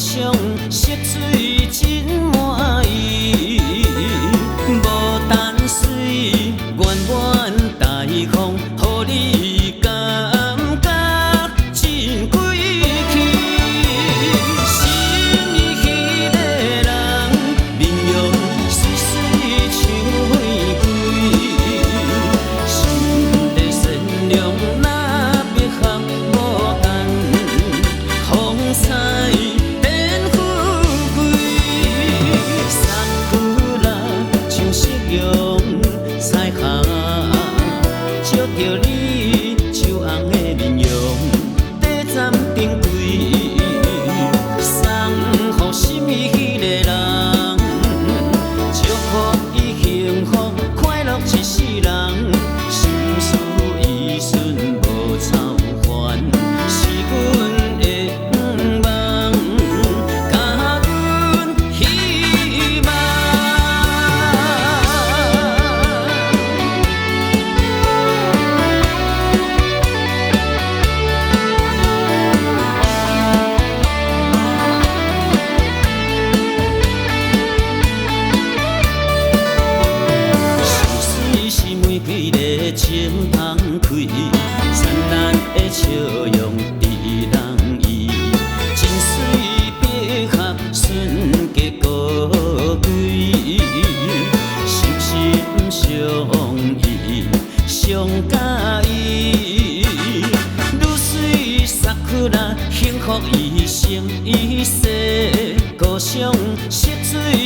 上色水真满意，无淡水圆满大方，予你感觉真贵气。心意迄个人，面容水水像玫瑰，心地善良若别行无干，风采。 彩霞照着你秋红的面容，短暂珍贵，送予心仪迄个人，祝福伊幸福快乐一世人，心事意顺无操烦，是阮的梦，甲阮希望。 情澎开，灿烂的笑容伫人意，真水百合瞬间高贵，心心相依，上喜意，愈水萨库拉，幸福一生一世，高尚色水。